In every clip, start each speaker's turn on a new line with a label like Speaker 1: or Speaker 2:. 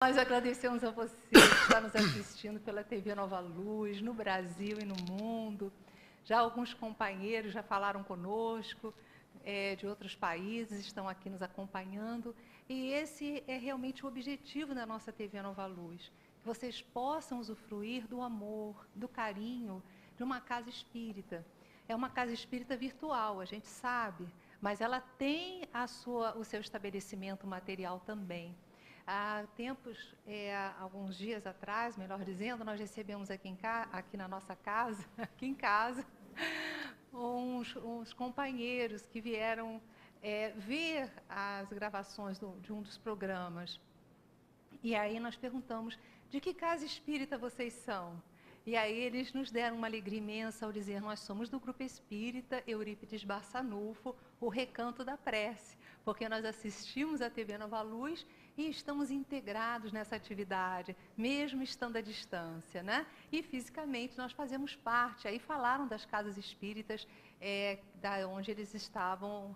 Speaker 1: Nós agradecemos a você que está nos assistindo pela TV Nova Luz, no Brasil e no mundo. Já alguns companheiros já falaram conosco, de outros países, estão aqui nos acompanhando. E esse é realmente o objetivo da nossa TV Nova Luz, que vocês possam usufruir do amor, do carinho de uma casa espírita. É uma casa espírita virtual, a gente sabe, mas ela tem o seu estabelecimento material também. Há tempos, alguns dias atrás, melhor dizendo, nós recebemos aqui na nossa casa, aqui em casa, uns companheiros que vieram ver as gravações de um dos programas. E aí nós perguntamos, de que casa espírita vocês são? E aí eles nos deram uma alegria imensa ao dizer, nós somos do Grupo Espírita Eurípides Barçanufo, o Recanto da Prece, porque nós assistimos a TV Nova Luz e estamos integrados nessa atividade, mesmo estando à distância, né? E fisicamente nós fazemos parte. Aí falaram das casas espíritas da onde eles estavam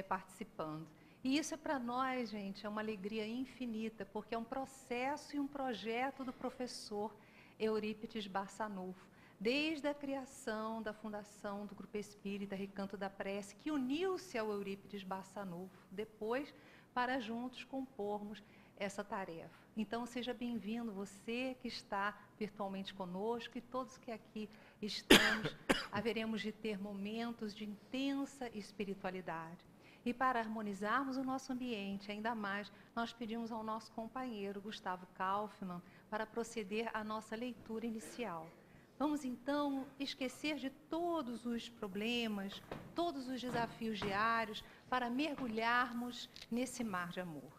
Speaker 1: participando. E isso é para nós, gente, é uma alegria infinita, porque é um processo e um projeto do professor Eurípides Barçanufo, desde a criação da fundação do Grupo Espírita Recanto da Prece, que uniu-se ao Eurípides Barçanufo, depois para juntos compormos essa tarefa. Então, seja bem-vindo você que está virtualmente conosco e todos que aqui estamos, haveremos de ter momentos de intensa espiritualidade. E para harmonizarmos o nosso ambiente ainda mais, nós pedimos ao nosso companheiro Gustavo Kaufmann para proceder à nossa leitura inicial. Vamos então esquecer de todos os problemas, todos os desafios diários, para mergulharmos nesse mar de amor.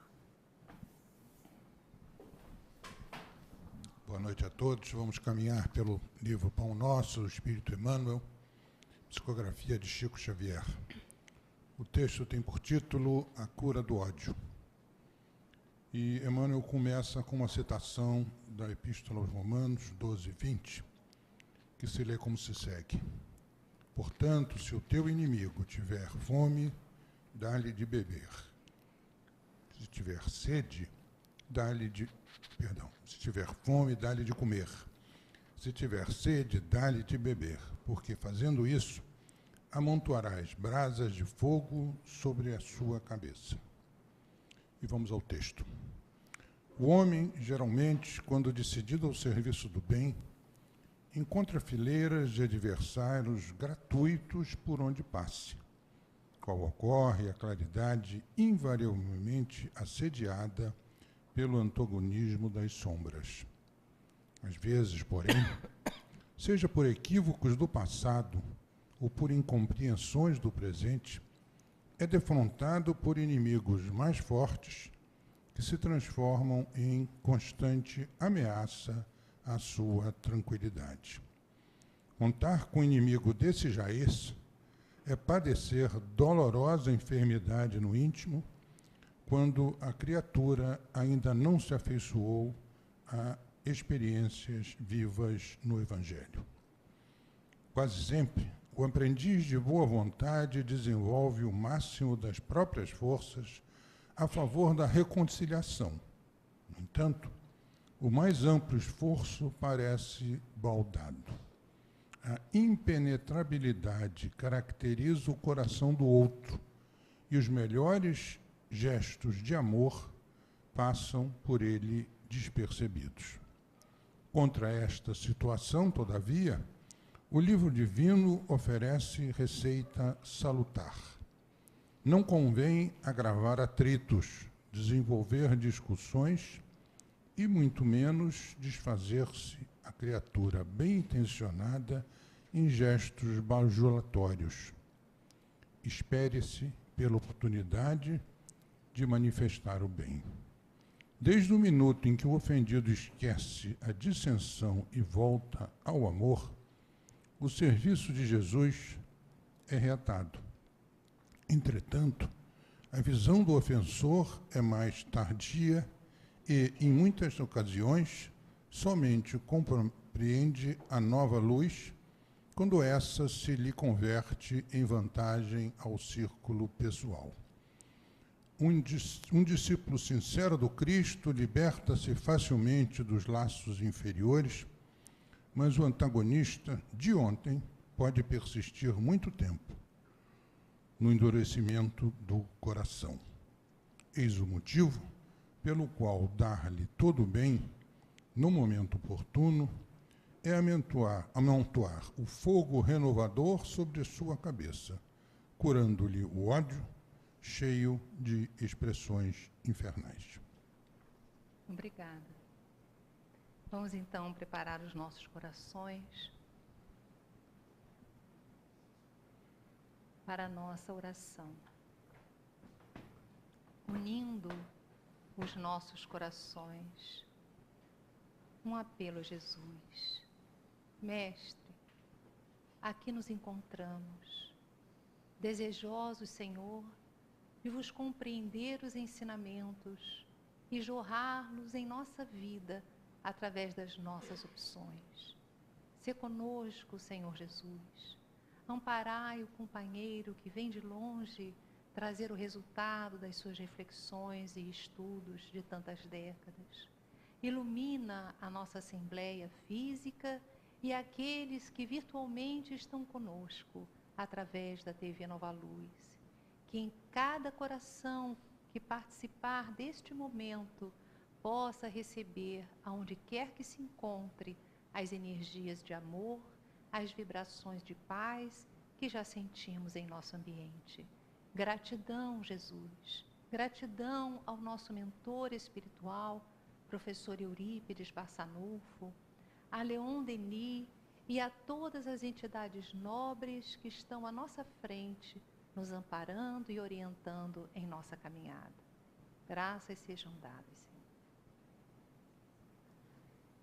Speaker 2: Boa noite a todos. Vamos caminhar pelo livro Pão Nosso, Espírito Emmanuel, psicografia de Chico Xavier. O texto tem por título A Cura do Ódio. E Emmanuel começa com uma citação da Epístola aos Romanos 12:20, que se lê como se segue. Portanto, se o teu inimigo tiver fome, dá-lhe de beber. Se tiver sede, se tiver fome, dá-lhe de comer. Se tiver sede, dá-lhe de beber, porque fazendo isso, amontoarás brasas de fogo sobre a sua cabeça. E vamos ao texto. O homem, geralmente, quando decidido ao serviço do bem, encontra fileiras de adversários gratuitos por onde passe, qual ocorre a claridade invariavelmente assediada pelo antagonismo das sombras. Às vezes, porém, seja por equívocos do passado ou por incompreensões do presente, é defrontado por inimigos mais fortes que se transformam em constante ameaça à sua tranquilidade. Contar com um inimigo desse jaez é padecer dolorosa enfermidade no íntimo, quando a criatura ainda não se afeiçoou a experiências vivas no Evangelho. Quase sempre, o aprendiz de boa vontade desenvolve o máximo das próprias forças a favor da reconciliação. No entanto, o mais amplo esforço parece baldado. A impenetrabilidade caracteriza o coração do outro e os melhores gestos de amor passam por ele despercebidos. Contra esta situação, todavia, o livro divino oferece receita salutar. Não convém agravar atritos, desenvolver discussões e, muito menos, desfazer-se a criatura bem-intencionada em gestos bajulatórios. Espere-se pela oportunidade de manifestar o bem. Desde o minuto em que o ofendido esquece a dissensão e volta ao amor, o serviço de Jesus é reatado. Entretanto, a visão do ofensor é mais tardia e, em muitas ocasiões, somente compreende a nova luz quando essa se lhe converte em vantagem ao círculo pessoal. Um discípulo sincero do Cristo liberta-se facilmente dos laços inferiores, mas o antagonista de ontem pode persistir muito tempo no endurecimento do coração. Eis o motivo pelo qual dar-lhe todo o bem, no momento oportuno, é amontoar o fogo renovador sobre sua cabeça, curando-lhe o ódio, cheio de expressões infernais.
Speaker 1: Obrigada. Vamos então preparar os nossos corações para a nossa oração, unindo os nossos corações. Um apelo a Jesus. Mestre, aqui nos encontramos, desejosos, Senhor, de vos compreender os ensinamentos e jorrar-los em nossa vida através das nossas opções. Sê conosco, Senhor Jesus. Amparai o companheiro que vem de longe trazer o resultado das suas reflexões e estudos de tantas décadas. Ilumina a nossa assembleia física e aqueles que virtualmente estão conosco através da TV Nova Luz. Que em cada coração que participar deste momento possa receber, aonde quer que se encontre, as energias de amor, as vibrações de paz que já sentimos em nosso ambiente. Gratidão, Jesus. Gratidão ao nosso mentor espiritual, professor Eurípides Barçanufo, a Leon Denis e a todas as entidades nobres que estão à nossa frente, nos amparando e orientando em nossa caminhada. Graças sejam dadas, Senhor.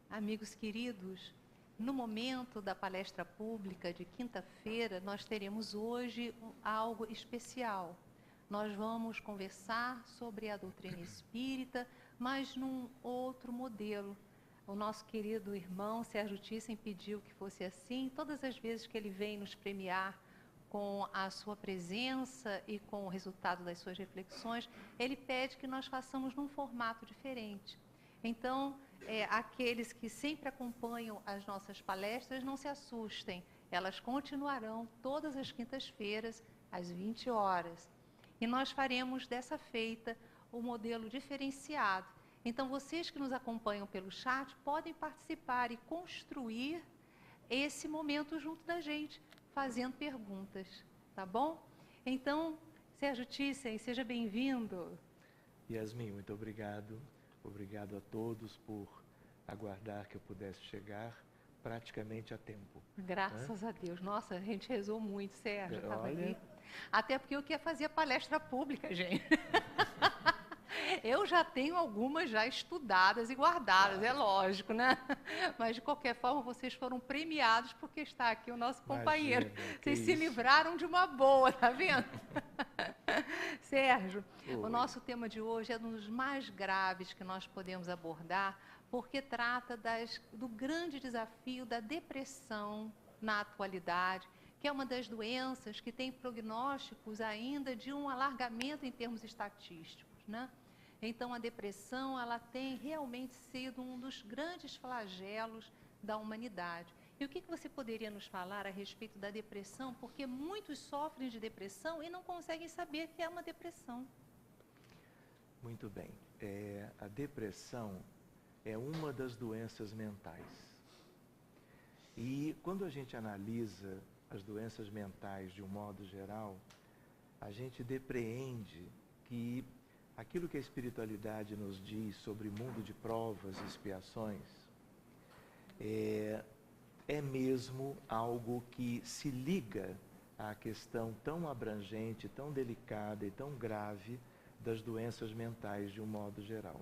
Speaker 1: Amigos queridos, no momento da palestra pública de quinta-feira, nós teremos hoje algo especial. Nós vamos conversar sobre a doutrina espírita, mas num outro modelo. O nosso querido irmão Sérgio Thyssen pediu que fosse assim. Todas as vezes que ele vem nos premiar com a sua presença e com o resultado das suas reflexões, ele pede que nós façamos num formato diferente. Então, aqueles que sempre acompanham as nossas palestras, não se assustem. Elas continuarão todas as quintas-feiras, às 20 horas. E nós faremos dessa feita o modelo diferenciado. Então, vocês que nos acompanham pelo chat podem participar e construir esse momento junto da gente, fazendo perguntas, tá bom? Então, Sérgio Thyssen, seja bem-vindo.
Speaker 3: Yasmin, muito obrigado. Obrigado a todos por aguardar que eu pudesse chegar praticamente a tempo.
Speaker 1: Graças a Deus. Nossa, a gente rezou muito, Sérgio.
Speaker 3: Olha...
Speaker 1: Até porque eu queria fazer palestra pública, gente. Eu já tenho algumas já estudadas e guardadas, é lógico, né? Mas, de qualquer forma, vocês foram premiados porque está aqui o nosso companheiro.
Speaker 3: Imagina,
Speaker 1: vocês se livraram de uma boa, tá vendo? Sérgio, o nosso tema de hoje é um dos mais graves que nós podemos abordar, porque trata do grande desafio da depressão na atualidade, que é uma das doenças que tem prognósticos ainda de um alargamento em termos estatísticos, né? Então, a depressão, ela tem realmente sido um dos grandes flagelos da humanidade. E o que você poderia nos falar a respeito da depressão? Porque muitos sofrem de depressão e não conseguem saber que é uma depressão.
Speaker 3: Muito bem. A depressão é uma das doenças mentais. E quando a gente analisa as doenças mentais de um modo geral, a gente depreende que aquilo que a espiritualidade nos diz sobre mundo de provas e expiações é mesmo algo que se liga à questão tão abrangente, tão delicada e tão grave das doenças mentais de um modo geral.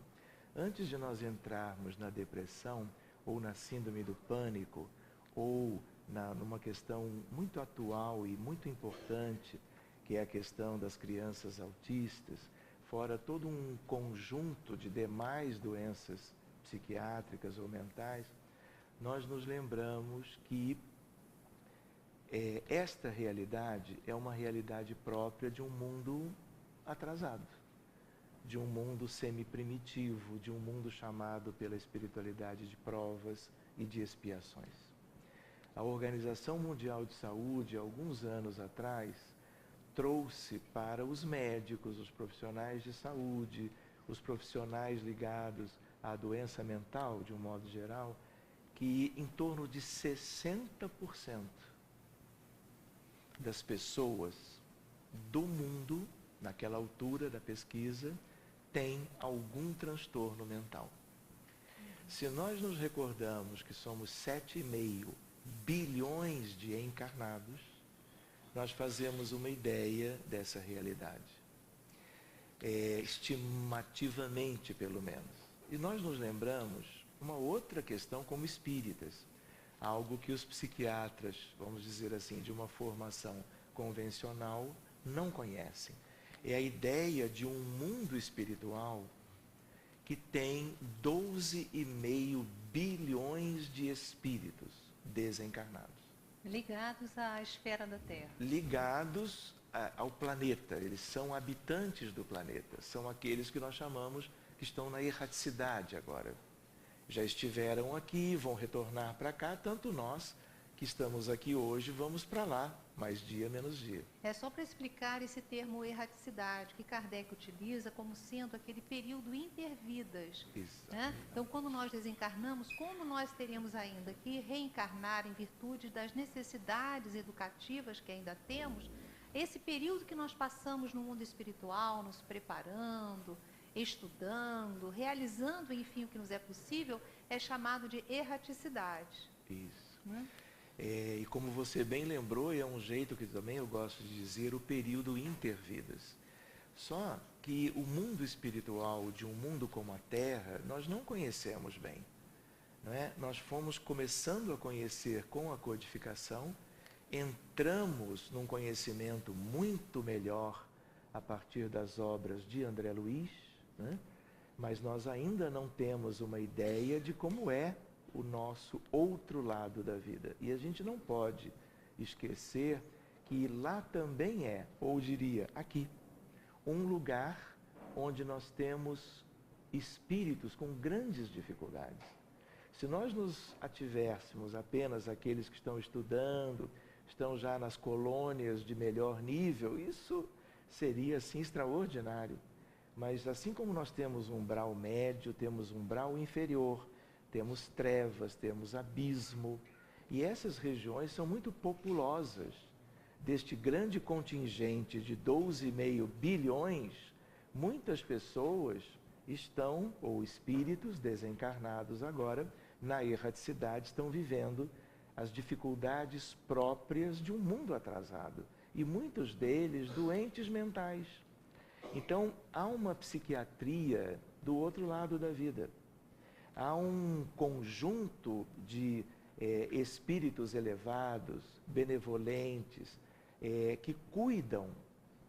Speaker 3: Antes de nós entrarmos na depressão ou na síndrome do pânico ou numa questão muito atual e muito importante, que é a questão das crianças autistas, fora todo um conjunto de demais doenças psiquiátricas ou mentais, nós nos lembramos que esta realidade é uma realidade própria de um mundo atrasado. de um mundo semi-primitivo, de um mundo chamado pela espiritualidade de provas e de expiações. A Organização Mundial de Saúde, alguns anos atrás, trouxe para os médicos, os profissionais de saúde, os profissionais ligados à doença mental, de um modo geral, que em torno de 60% das pessoas do mundo, naquela altura da pesquisa, tem algum transtorno mental. Se nós nos recordamos que somos 7,5 bilhões de encarnados, nós fazemos uma ideia dessa realidade. Estimativamente, pelo menos. E nós nos lembramos uma outra questão como espíritas, algo que os psiquiatras, vamos dizer assim, de uma formação convencional, não conhecem. É a ideia de um mundo espiritual que tem 12,5 bilhões de espíritos desencarnados.
Speaker 1: Ligados à esfera da Terra.
Speaker 3: Ligados ao planeta. Eles são habitantes do planeta. São aqueles que nós chamamos que estão na erraticidade agora. Já estiveram aqui, vão retornar para cá, tanto nós que estamos aqui hoje, vamos para lá, mais dia menos dia.
Speaker 1: É só para explicar esse termo erraticidade, que Kardec utiliza como sendo aquele período intervidas. Né? Então, quando nós desencarnamos, como nós teremos ainda que reencarnar em virtude das necessidades educativas que ainda temos, esse período que nós passamos no mundo espiritual, nos preparando, estudando, realizando, enfim, o que nos é possível, é chamado de erraticidade.
Speaker 3: Isso.
Speaker 1: Né?
Speaker 3: E como você bem lembrou, é um jeito que também eu gosto de dizer, o período intervidas. Só que o mundo espiritual de um mundo como a Terra, nós não conhecemos bem. Não é? Nós fomos começando a conhecer com a codificação, entramos num conhecimento muito melhor a partir das obras de André Luiz, né? Mas nós ainda não temos uma ideia de como é o nosso outro lado da vida. E a gente não pode esquecer que lá também é, ou diria, aqui, um lugar onde nós temos espíritos com grandes dificuldades. Se nós nos ativéssemos apenas aqueles que estão estudando, estão já nas colônias de melhor nível, isso seria, assim, extraordinário. Mas assim como nós temos um umbral médio, temos um umbral inferior, temos trevas, temos abismo. E essas regiões são muito populosas. Deste grande contingente de 12,5 bilhões, muitas pessoas estão, ou espíritos desencarnados agora, na erraticidade, estão vivendo as dificuldades próprias de um mundo atrasado. E muitos deles doentes mentais. Então, há uma psiquiatria do outro lado da vida. Há um conjunto de espíritos elevados, benevolentes, que cuidam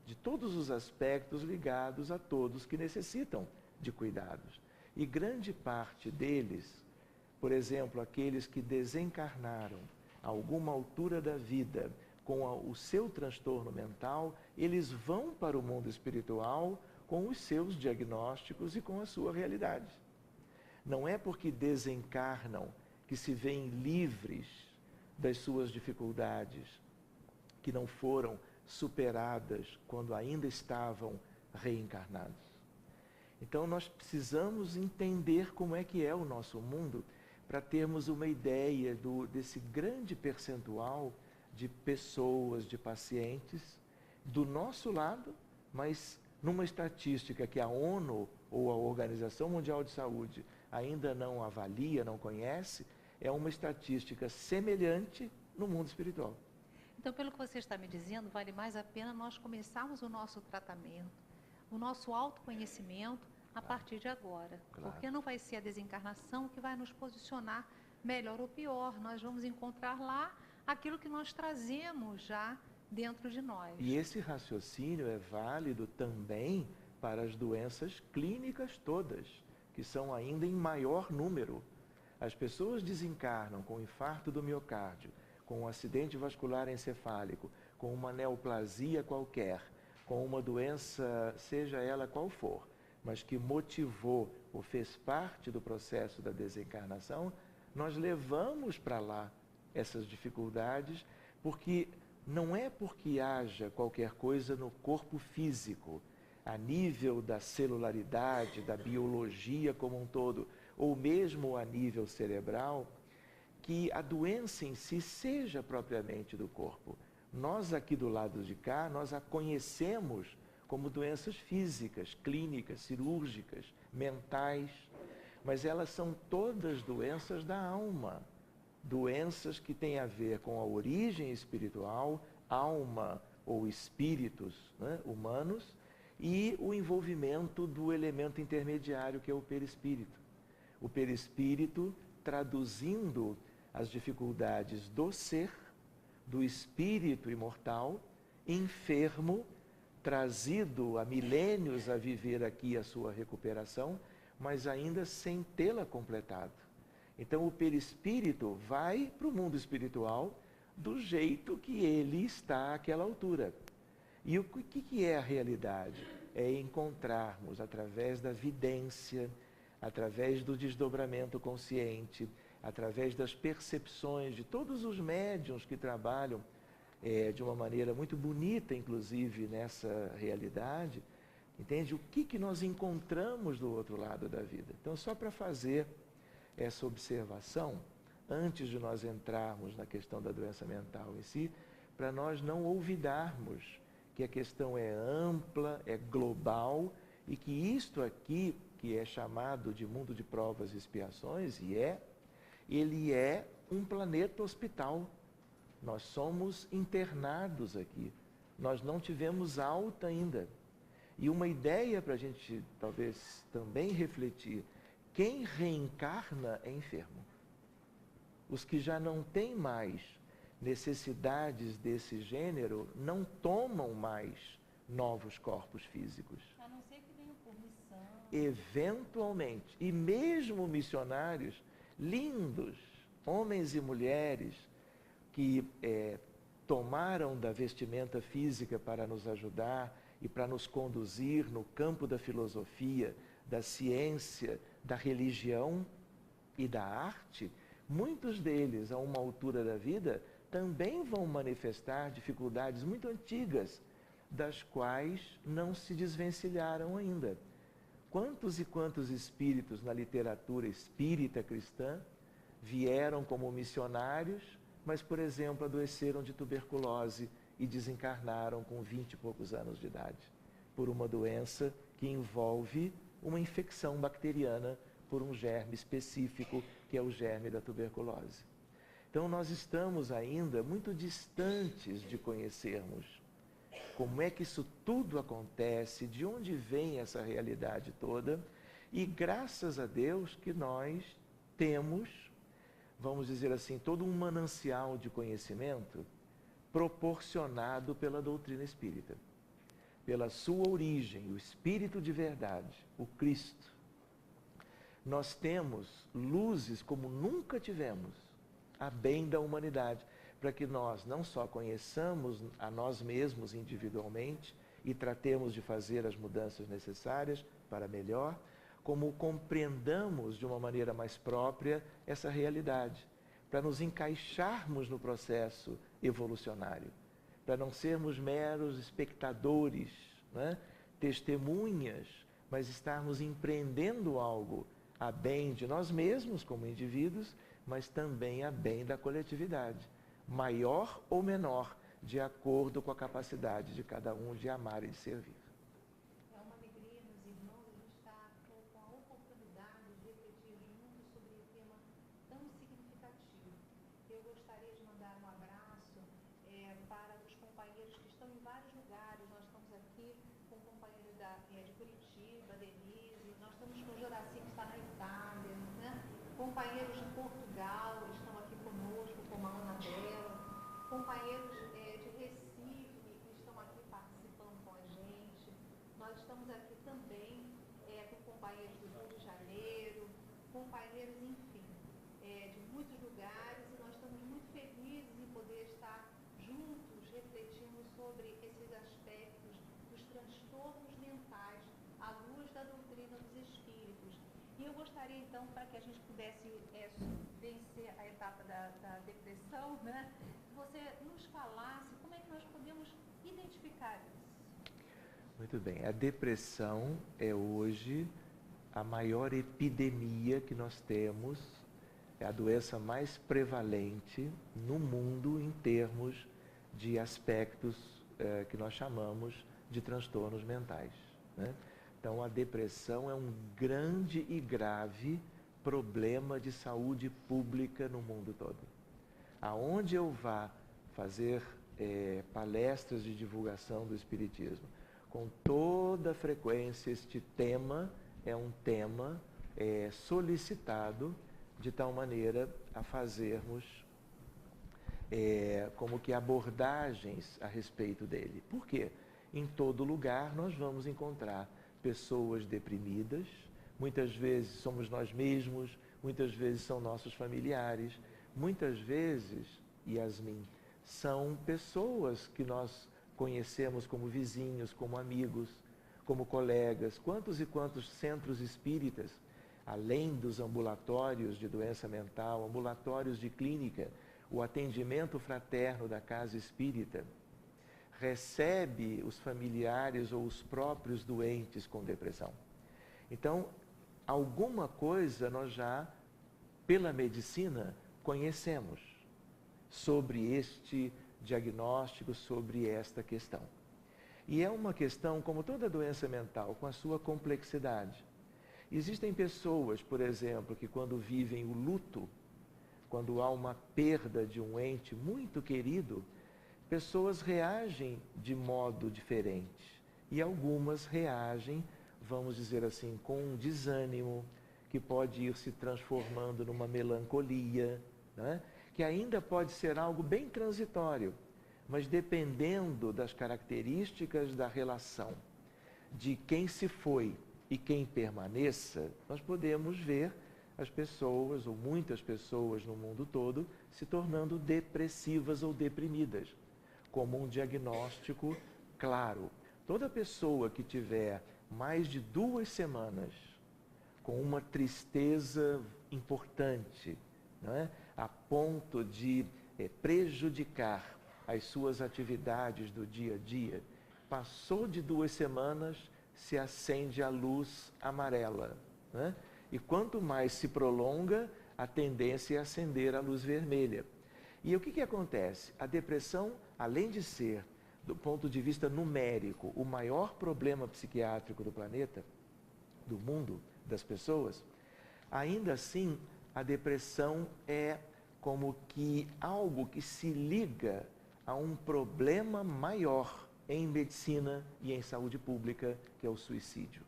Speaker 3: de todos os aspectos ligados a todos que necessitam de cuidados. E grande parte deles, por exemplo, aqueles que desencarnaram a alguma altura da vida com o seu transtorno mental, eles vão para o mundo espiritual com os seus diagnósticos e com a sua realidade. Não é porque desencarnam que se veem livres das suas dificuldades, que não foram superadas quando ainda estavam reencarnados. Então nós precisamos entender como é que é o nosso mundo para termos uma ideia desse grande percentual de pessoas, de pacientes, do nosso lado, mas numa estatística que a ONU ou a Organização Mundial de Saúde ainda não avalia, não conhece, é uma estatística semelhante no mundo espiritual.
Speaker 1: Então, pelo que você está me dizendo, vale mais a pena nós começarmos o nosso tratamento, o nosso autoconhecimento a partir de agora.
Speaker 3: Claro.
Speaker 1: Porque não vai ser a desencarnação que vai nos posicionar melhor ou pior. Nós vamos encontrar lá aquilo que nós trazemos já dentro de nós.
Speaker 3: E esse raciocínio é válido também para as doenças clínicas todas, que são ainda em maior número. As pessoas desencarnam com infarto do miocárdio, com um acidente vascular encefálico, com uma neoplasia qualquer, com uma doença, seja ela qual for, mas que motivou ou fez parte do processo da desencarnação, nós levamos para lá essas dificuldades, porque não é porque haja qualquer coisa no corpo físico, a nível da celularidade, da biologia como um todo, ou mesmo a nível cerebral, que a doença em si seja propriamente do corpo. Nós aqui do lado de cá, nós a conhecemos como doenças físicas, clínicas, cirúrgicas, mentais, mas elas são todas doenças da alma. Doenças que têm a ver com a origem espiritual, alma ou espíritos, né, humanos, e o envolvimento do elemento intermediário que é o perispírito. O perispírito traduzindo as dificuldades do ser, do espírito imortal, enfermo, trazido há milênios a viver aqui a sua recuperação, mas ainda sem tê-la completado. Então o perispírito vai para o mundo espiritual do jeito que ele está àquela altura. E o que é a realidade? É encontrarmos através da vidência, através do desdobramento consciente, através das percepções de todos os médiuns que trabalham de uma maneira muito bonita, inclusive, nessa realidade, entende? O que nós encontramos do outro lado da vida. Então, só para fazer essa observação, antes de nós entrarmos na questão da doença mental em si, para nós não olvidarmos que a questão é ampla, é global, e que isto aqui, que é chamado de mundo de provas e expiações, ele é um planeta hospital. Nós somos internados aqui. Nós não tivemos alta ainda. E uma ideia para a gente, talvez, também refletir: quem reencarna é enfermo. Os que já não têm mais necessidades desse gênero não tomam mais novos corpos físicos.
Speaker 1: A não ser que venham por missão.
Speaker 3: Eventualmente. E mesmo missionários lindos, homens e mulheres, que tomaram da vestimenta física para nos ajudar e para nos conduzir no campo da filosofia, da ciência, da religião e da arte, muitos deles, a uma altura da vida, também vão manifestar dificuldades muito antigas, das quais não se desvencilharam ainda. Quantos e quantos espíritos na literatura espírita cristã vieram como missionários, mas, por exemplo, adoeceram de tuberculose e desencarnaram com 20 e poucos anos de idade, por uma doença que envolve uma infecção bacteriana por um germe específico, que é o germe da tuberculose. Então, nós estamos ainda muito distantes de conhecermos como é que isso tudo acontece, de onde vem essa realidade toda, e graças a Deus que nós temos, vamos dizer assim, todo um manancial de conhecimento proporcionado pela doutrina espírita, pela sua origem, o Espírito de verdade, o Cristo. Nós temos luzes como nunca tivemos, a bem da humanidade, para que nós não só conheçamos a nós mesmos individualmente e tratemos de fazer as mudanças necessárias para melhor, como compreendamos de uma maneira mais própria essa realidade, para nos encaixarmos no processo evolucionário, para não sermos meros espectadores, né? Testemunhas, mas estarmos empreendendo algo a bem de nós mesmos como indivíduos, mas também a bem da coletividade, maior ou menor, de acordo com a capacidade de cada um de amar e de servir.
Speaker 1: É uma alegria, meus irmãos, a gente está com a oportunidade de refletir juntos sobre um tema tão significativo. Eu gostaria de mandar um abraço para os companheiros que estão em vários lugares. Nós estamos aqui com companheiros de Curitiba, Denise, nós estamos com o Joraci, que está na Itália, né? Companheiros de Portugal estão aqui conosco, como a Ana Bela, companheiros de Recife que estão aqui participando com a gente. Nós estamos aqui também com companheiros do Rio de Janeiro, companheiros, enfim, de muitos lugares, e nós estamos muito felizes em poder estar juntos refletindo sobre esses aspectos dos transtornos mentais à luz da doutrina eu gostaria, então, para que a gente pudesse vencer a etapa da depressão, né, que você nos falasse como é que nós podemos identificar isso.
Speaker 3: Muito bem. A depressão é hoje a maior epidemia que nós temos, é a doença mais prevalente no mundo em termos de aspectos que nós chamamos de transtornos mentais, né? Então, a depressão é um grande e grave problema de saúde pública no mundo todo. Aonde eu vá fazer palestras de divulgação do Espiritismo, com toda frequência este tema é um tema solicitado de tal maneira a fazermos como que abordagens a respeito dele. Por quê? Em todo lugar nós vamos encontrar pessoas deprimidas, muitas vezes somos nós mesmos, muitas vezes são nossos familiares, muitas vezes, Yasmin, são pessoas que nós conhecemos como vizinhos, como amigos, como colegas. Quantos e quantos centros espíritas, além dos ambulatórios de doença mental, ambulatórios de clínica, o atendimento fraterno da casa espírita, recebe os familiares ou os próprios doentes com depressão. Então, alguma coisa nós já, pela medicina, conhecemos sobre este diagnóstico, sobre esta questão. E é uma questão, como toda doença mental, com a sua complexidade. Existem pessoas, por exemplo, que quando vivem o luto, quando há uma perda de um ente muito querido, pessoas reagem de modo diferente. E algumas reagem, vamos dizer assim, com um desânimo, que pode ir se transformando numa melancolia, né? Que ainda pode ser algo bem transitório, mas dependendo das características da relação, de quem se foi e quem permaneça, nós podemos ver as pessoas, ou muitas pessoas no mundo todo, se tornando depressivas ou deprimidas, como um diagnóstico claro. Toda pessoa que tiver mais de 2 semanas com uma tristeza importante, não é? A ponto de prejudicar as suas atividades do dia a dia, passou de 2 semanas, se acende a luz amarela, né? E quanto mais se prolonga, a tendência é acender a luz vermelha. E o que acontece? A depressão, além de ser, do ponto de vista numérico, o maior problema psiquiátrico do planeta, do mundo, das pessoas, ainda assim, a depressão é como que algo que se liga a um problema maior em medicina e em saúde pública, que é o suicídio.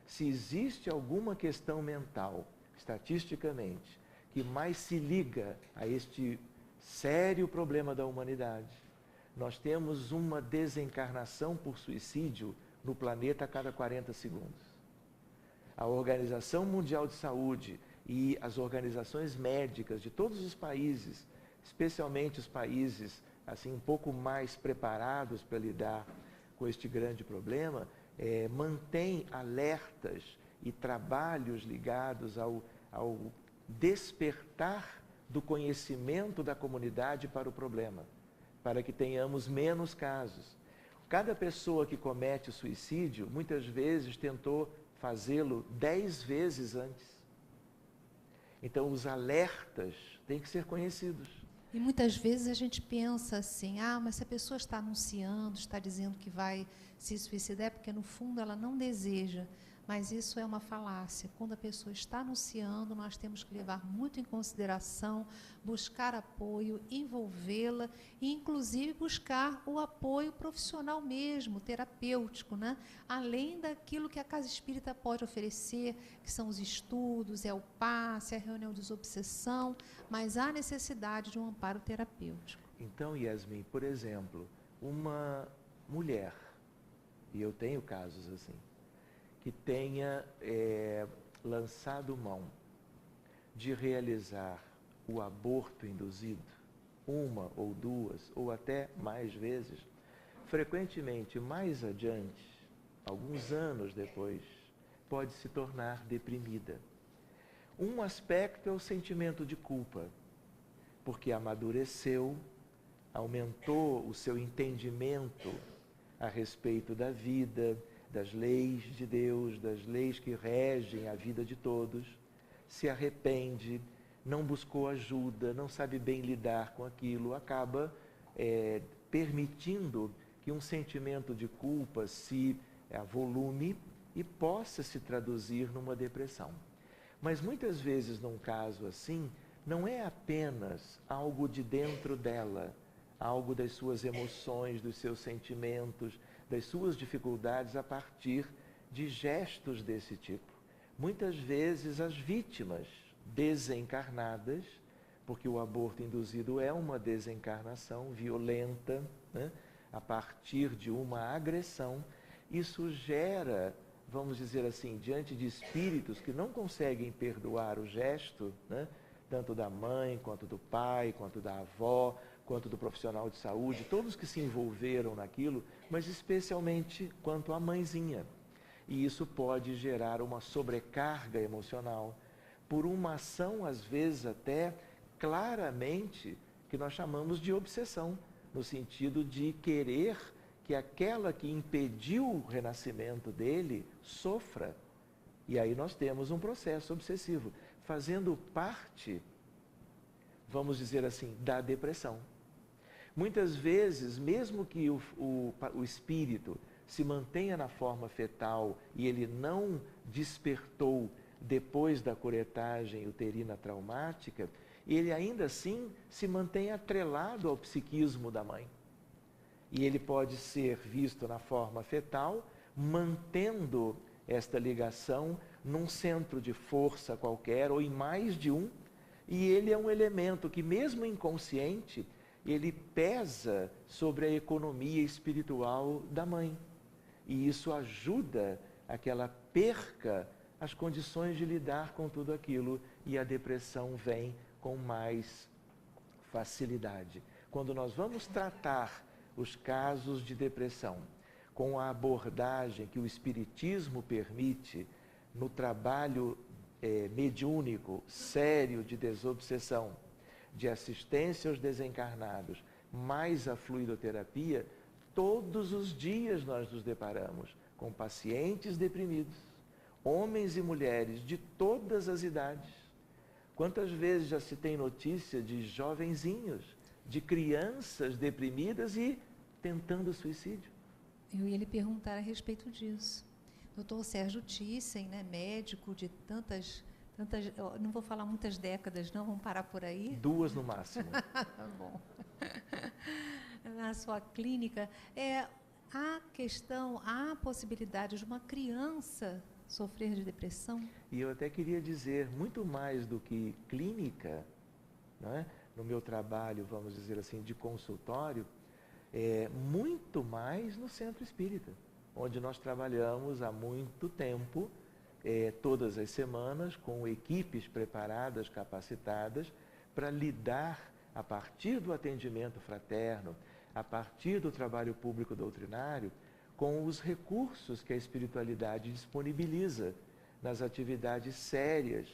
Speaker 3: Se existe alguma questão mental, estatisticamente, que mais se liga a este sério problema da humanidade, nós temos uma desencarnação por suicídio no planeta a cada 40 segundos. A Organização Mundial de Saúde e as organizações médicas de todos os países, especialmente os países assim um pouco mais preparados para lidar com este grande problema, mantém alertas e trabalhos ligados ao despertar do conhecimento da comunidade para o problema, para que tenhamos menos casos. Cada pessoa que comete o suicídio, muitas vezes tentou fazê-lo 10 vezes antes. Então, os alertas têm que ser conhecidos.
Speaker 1: E muitas vezes a gente pensa assim, mas se a pessoa está anunciando, está dizendo que vai se suicidar, é porque no fundo ela não deseja. Mas isso é uma falácia. Quando a pessoa está anunciando, nós temos que levar muito em consideração, buscar apoio, envolvê-la e, inclusive, buscar o apoio profissional mesmo, terapêutico, né? Além daquilo que a Casa Espírita pode oferecer, que são os estudos, é o passe, é a reunião de desobsessão, mas há necessidade de um amparo terapêutico.
Speaker 3: Então, Yasmin, por exemplo, uma mulher, e eu tenho casos assim, que tenha lançado mão de realizar o aborto induzido, 1 ou 2 ou até mais vezes, frequentemente mais adiante, alguns anos depois, pode se tornar deprimida. Um aspecto é o sentimento de culpa, porque amadureceu, aumentou o seu entendimento a respeito da vida, das leis de Deus, das leis que regem a vida de todos, se arrepende, não buscou ajuda, não sabe bem lidar com aquilo, acaba permitindo que um sentimento de culpa se avolume e possa se traduzir numa depressão. Mas muitas vezes, num caso assim, não é apenas algo de dentro dela, algo das suas emoções, dos seus sentimentos, das suas dificuldades a partir de gestos desse tipo. Muitas vezes as vítimas desencarnadas, porque o aborto induzido é uma desencarnação violenta, né? A partir de uma agressão, isso gera, vamos dizer assim, diante de espíritos que não conseguem perdoar o gesto, né? Tanto da mãe, quanto do pai, quanto da avó, quanto do profissional de saúde, todos que se envolveram naquilo, mas especialmente quanto à mãezinha. E isso pode gerar uma sobrecarga emocional por uma ação, às vezes até claramente, que nós chamamos de obsessão, no sentido de querer que aquela que impediu o renascimento dele sofra. E aí nós temos um processo obsessivo, fazendo parte, vamos dizer assim, da depressão. Muitas vezes, mesmo que o espírito se mantenha na forma fetal e ele não despertou depois da curetagem uterina traumática, ele ainda assim se mantém atrelado ao psiquismo da mãe. E ele pode ser visto na forma fetal, mantendo esta ligação num centro de força qualquer ou em mais de um, e ele é um elemento que, mesmo inconsciente, ele pesa sobre a economia espiritual da mãe. E isso ajuda a que ela perca as condições de lidar com tudo aquilo, e a depressão vem com mais facilidade. Quando nós vamos tratar os casos de depressão com a abordagem que o Espiritismo permite no trabalho mediúnico, sério, de desobsessão, de assistência aos desencarnados, mais a fluidoterapia, todos os dias nós nos deparamos com pacientes deprimidos, homens e mulheres de todas as idades. Quantas vezes já se tem notícia de jovenzinhos, de crianças deprimidas e tentando suicídio?
Speaker 1: Eu ia lhe perguntar a respeito disso. Dr. Sérgio Thyssen, né, médico de tantas, não vou falar muitas décadas, não, vamos parar por aí?
Speaker 3: 2 no máximo.
Speaker 1: Bom. Na sua clínica, há possibilidade de uma criança sofrer de depressão?
Speaker 3: E eu até queria dizer, muito mais do que clínica, não é? No meu trabalho, vamos dizer assim, de consultório, muito mais no centro espírita, onde nós trabalhamos há muito tempo, todas as semanas, com equipes preparadas, capacitadas, para lidar, a partir do atendimento fraterno, a partir do trabalho público doutrinário, com os recursos que a espiritualidade disponibiliza nas atividades sérias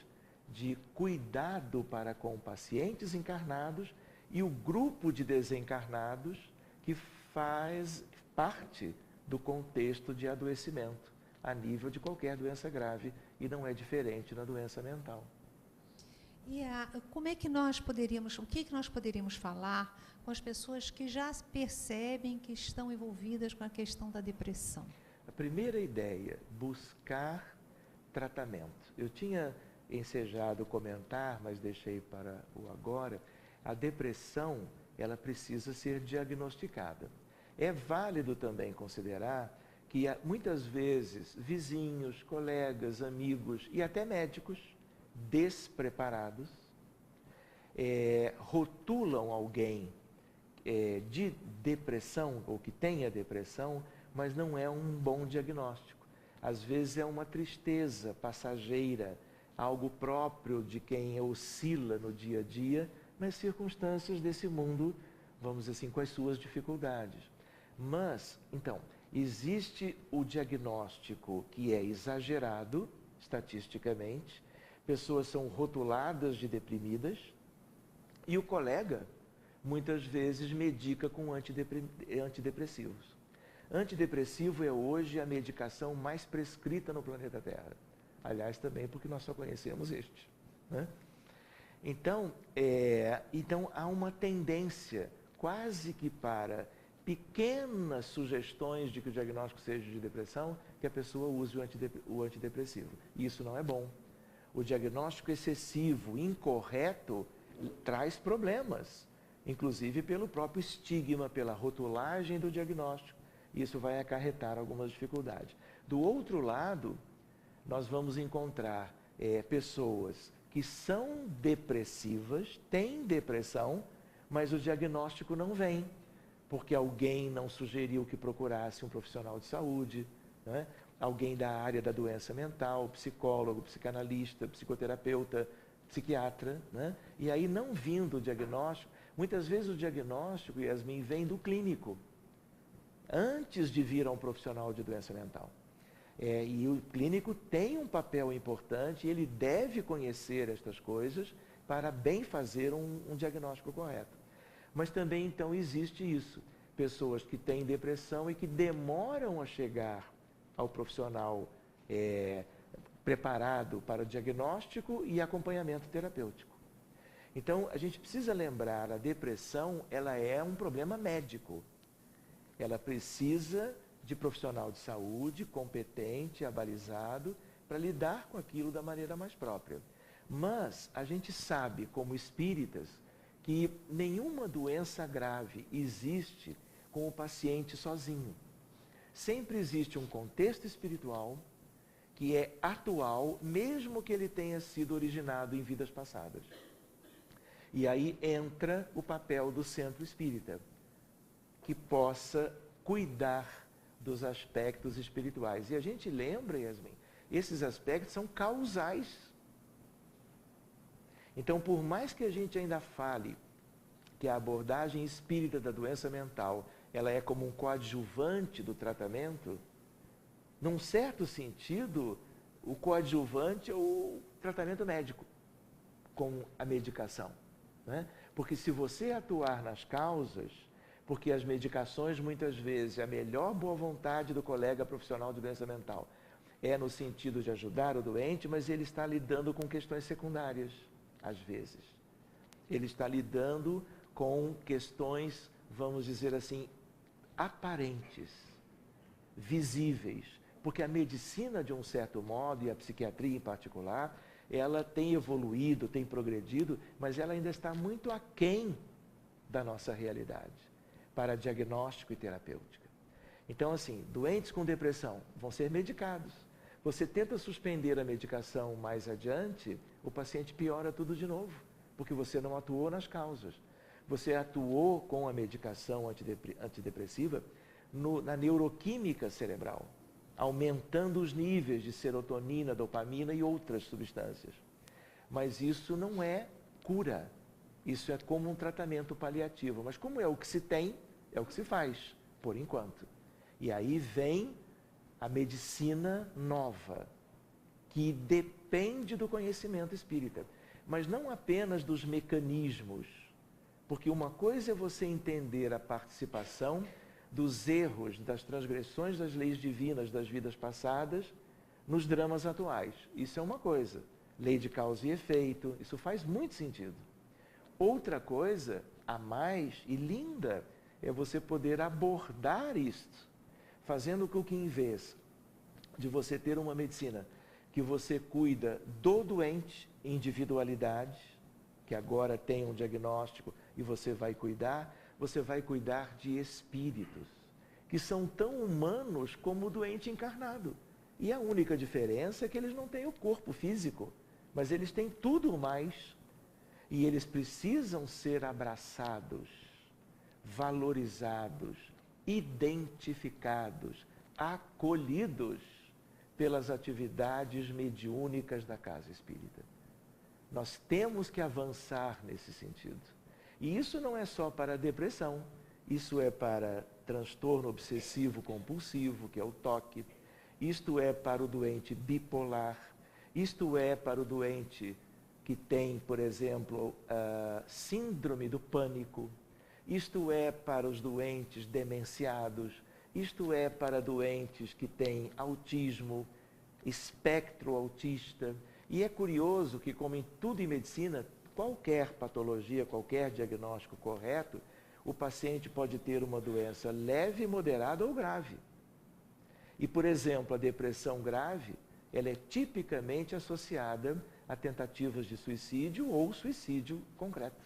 Speaker 3: de cuidado para com pacientes encarnados e o grupo de desencarnados que faz parte do contexto de adoecimento a nível de qualquer doença grave, e não é diferente na doença mental.
Speaker 1: E como é que nós poderíamos, o que nós poderíamos falar com as pessoas que já percebem que estão envolvidas com a questão da depressão?
Speaker 3: A primeira ideia, buscar tratamento. Eu tinha ensejado comentar, mas deixei para o agora. A depressão, ela precisa ser diagnosticada. É válido também considerar que muitas vezes vizinhos, colegas, amigos e até médicos despreparados rotulam alguém de depressão ou que tenha depressão, mas não é um bom diagnóstico. Às vezes é uma tristeza passageira, algo próprio de quem oscila no dia a dia, nas circunstâncias desse mundo, vamos dizer assim, com as suas dificuldades. Mas, então, Existe o diagnóstico que é exagerado, estatisticamente, pessoas são rotuladas de deprimidas, e o colega, muitas vezes, medica com antidepressivos. Antidepressivo é hoje a medicação mais prescrita no planeta Terra. Aliás, também porque nós só conhecemos este, né? Então há uma tendência quase que para pequenas sugestões de que o diagnóstico seja de depressão, que a pessoa use o antidepressivo. E isso não é bom. O diagnóstico excessivo, incorreto, traz problemas, inclusive pelo próprio estigma, pela rotulagem do diagnóstico. Isso vai acarretar algumas dificuldades. Do outro lado, nós vamos encontrar pessoas que são depressivas, têm depressão, mas o diagnóstico não vem, porque alguém não sugeriu que procurasse um profissional de saúde, né? Alguém da área da doença mental, psicólogo, psicanalista, psicoterapeuta, psiquiatra, né? E aí não vindo o diagnóstico, muitas vezes o diagnóstico, Yasmin, vem do clínico, antes de vir a um profissional de doença mental. E o clínico tem um papel importante, ele deve conhecer estas coisas para bem fazer um diagnóstico correto. Mas também, então, existe isso. Pessoas que têm depressão e que demoram a chegar ao profissional preparado para o diagnóstico e acompanhamento terapêutico. Então, a gente precisa lembrar, a depressão, ela é um problema médico. Ela precisa de profissional de saúde, competente, abalizado, para lidar com aquilo da maneira mais própria. Mas a gente sabe, como espíritas, que nenhuma doença grave existe com o paciente sozinho. Sempre existe um contexto espiritual que é atual, mesmo que ele tenha sido originado em vidas passadas. E aí entra o papel do centro espírita, que possa cuidar dos aspectos espirituais. E a gente lembra, Yasmin, esses aspectos são causais. Então, por mais que a gente ainda fale que a abordagem espírita da doença mental, ela é como um coadjuvante do tratamento, num certo sentido, o coadjuvante é o tratamento médico, com a medicação, né? Porque se você atuar nas causas, porque as medicações, muitas vezes, a melhor boa vontade do colega profissional de doença mental é no sentido de ajudar o doente, mas ele está lidando com questões secundárias, às vezes. Ele está lidando com questões, vamos dizer assim, aparentes, visíveis. Porque a medicina, de um certo modo, e a psiquiatria em particular, ela tem evoluído, tem progredido, mas ela ainda está muito aquém da nossa realidade para diagnóstico e terapêutica. Então, assim, doentes com depressão vão ser medicados. Você tenta suspender a medicação mais adiante, o paciente piora tudo de novo, porque você não atuou nas causas. Você atuou com a medicação antidepressiva na neuroquímica cerebral, aumentando os níveis de serotonina, dopamina e outras substâncias. Mas isso não é cura. Isso é como um tratamento paliativo. Mas como é o que se tem, é o que se faz, por enquanto. E aí vem a medicina nova, que depende do conhecimento espírita. Mas não apenas dos mecanismos. Porque uma coisa é você entender a participação dos erros, das transgressões das leis divinas das vidas passadas nos dramas atuais. Isso é uma coisa. Lei de causa e efeito, isso faz muito sentido. Outra coisa, a mais e linda, é você poder abordar isto, fazendo com que, em vez de você ter uma medicina que você cuida do doente, individualidade, que agora tem um diagnóstico e você vai cuidar de espíritos, que são tão humanos como o doente encarnado. E a única diferença é que eles não têm o corpo físico, mas eles têm tudo mais. E eles precisam ser abraçados, valorizados, identificados, acolhidos pelas atividades mediúnicas da casa espírita. Nós temos que avançar nesse sentido. E isso não é só para a depressão, isso é para transtorno obsessivo compulsivo, que é o TOC. Isto é para o doente bipolar. Isto é para o doente que tem, por exemplo, síndrome do pânico. Isto é para os doentes demenciados. Isto é para doentes que têm autismo, espectro autista. E é curioso que, como em tudo em medicina, qualquer patologia, qualquer diagnóstico correto, o paciente pode ter uma doença leve, moderada ou grave. E, por exemplo, a depressão grave, ela é tipicamente associada a tentativas de suicídio ou suicídio concreto.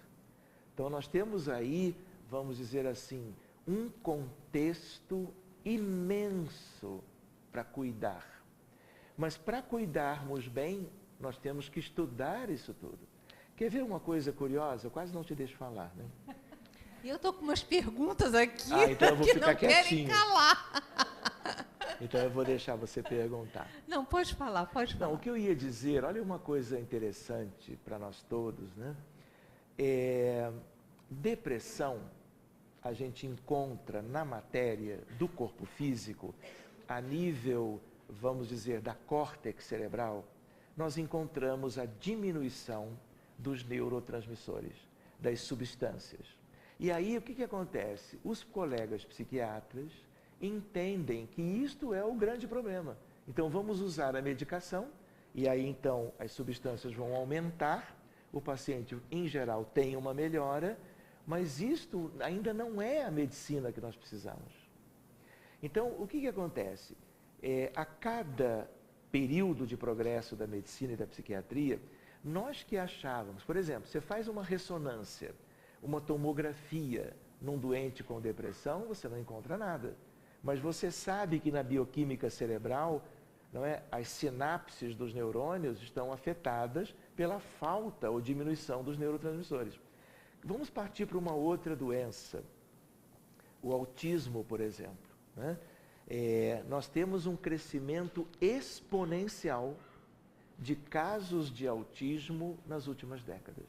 Speaker 3: Então, nós temos aí, vamos dizer assim, um contexto imenso para cuidar. Mas para cuidarmos bem, nós temos que estudar isso tudo. Quer ver uma coisa curiosa? Eu quase não te deixo falar, né?
Speaker 1: E eu estou com umas perguntas aqui
Speaker 3: então eu vou
Speaker 1: que
Speaker 3: ficar
Speaker 1: não
Speaker 3: quietinho.
Speaker 1: querem calar.
Speaker 3: Então eu vou deixar você perguntar.
Speaker 1: Não, pode falar, pode falar.
Speaker 3: Não, o que eu ia dizer, olha uma coisa interessante para nós todos, né? Depressão, a gente encontra na matéria do corpo físico, a nível, vamos dizer, da córtex cerebral, nós encontramos a diminuição dos neurotransmissores, das substâncias. E aí, o que acontece? Os colegas psiquiatras entendem que isto é o grande problema. Então, vamos usar a medicação, e aí, então, as substâncias vão aumentar, o paciente, em geral, tem uma melhora, mas isto ainda não é a medicina que nós precisamos. Então, o que acontece? A cada período de progresso da medicina e da psiquiatria, nós que achávamos, por exemplo, você faz uma ressonância, uma tomografia num doente com depressão, você não encontra nada. Mas você sabe que na bioquímica cerebral, não é, as sinapses dos neurônios estão afetadas pela falta ou diminuição dos neurotransmissores. Vamos partir para uma outra doença, o autismo, por exemplo, né? Nós temos um crescimento exponencial de casos de autismo nas últimas décadas.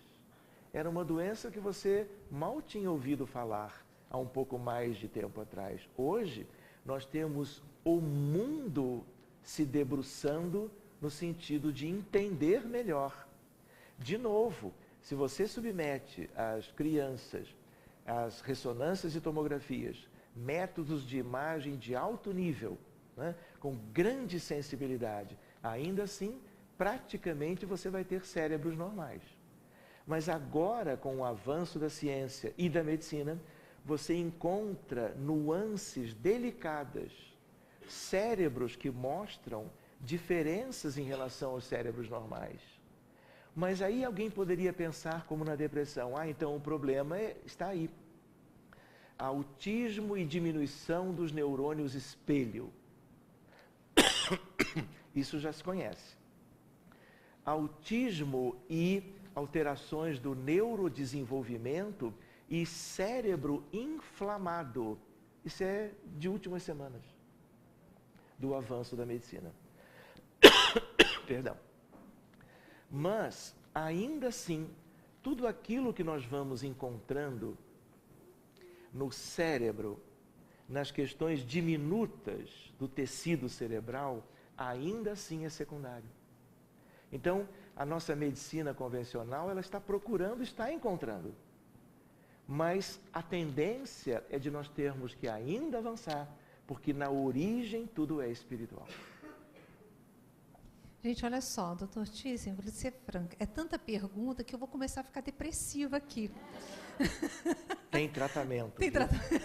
Speaker 3: Era uma doença que você mal tinha ouvido falar há um pouco mais de tempo atrás. Hoje, nós temos o mundo se debruçando no sentido de entender melhor. De novo, se você submete as crianças às ressonâncias e tomografias, métodos de imagem de alto nível, né, com grande sensibilidade, ainda assim, praticamente você vai ter cérebros normais. Mas agora, com o avanço da ciência e da medicina, você encontra nuances delicadas, cérebros que mostram diferenças em relação aos cérebros normais. Mas aí alguém poderia pensar, como na depressão, então o problema está aí. Autismo e diminuição dos neurônios espelho. Isso já se conhece. Autismo e alterações do neurodesenvolvimento e cérebro inflamado. Isso é de últimas semanas do avanço da medicina. Perdão. Mas, ainda assim, tudo aquilo que nós vamos encontrando no cérebro, nas questões diminutas do tecido cerebral, ainda assim é secundário. Então, a nossa medicina convencional, ela está procurando, está encontrando. Mas a tendência é de nós termos que ainda avançar, porque na origem tudo é espiritual.
Speaker 1: Gente, olha só, doutor Thyssen, vou ser franca, é tanta pergunta que eu vou começar a ficar depressiva aqui.
Speaker 3: Tem tratamento.
Speaker 1: Tem tratamento.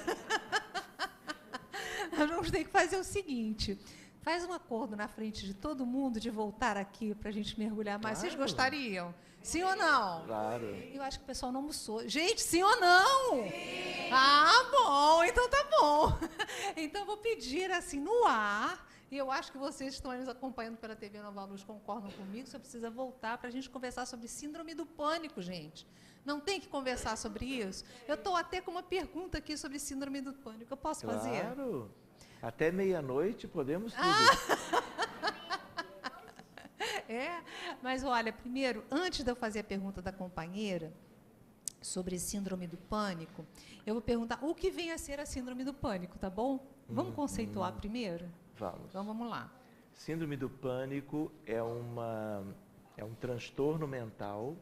Speaker 1: Nós vamos ter que fazer o seguinte, faz um acordo na frente de todo mundo de voltar aqui para a gente mergulhar mais.
Speaker 3: Claro.
Speaker 1: Vocês gostariam? Sim ou não?
Speaker 3: Claro.
Speaker 1: Eu acho que o pessoal não almoçou. Gente, sim ou não? Sim. Ah, bom, então tá bom. Então, eu vou pedir assim, no ar, e eu acho que vocês estão aí nos acompanhando pela TV Nova Luz, concordam comigo, você precisa voltar para a gente conversar sobre síndrome do pânico, gente. Não tem que conversar sobre isso? Eu estou até com uma pergunta aqui sobre síndrome do pânico. Eu posso fazer?
Speaker 3: Claro. Até meia-noite podemos tudo.
Speaker 1: Mas olha, primeiro, antes de eu fazer a pergunta da companheira, sobre síndrome do pânico, eu vou perguntar o que vem a ser a síndrome do pânico, tá bom? Vamos conceituar primeiro?
Speaker 3: Vamos.
Speaker 1: Então, vamos lá.
Speaker 3: Síndrome do pânico é um transtorno mental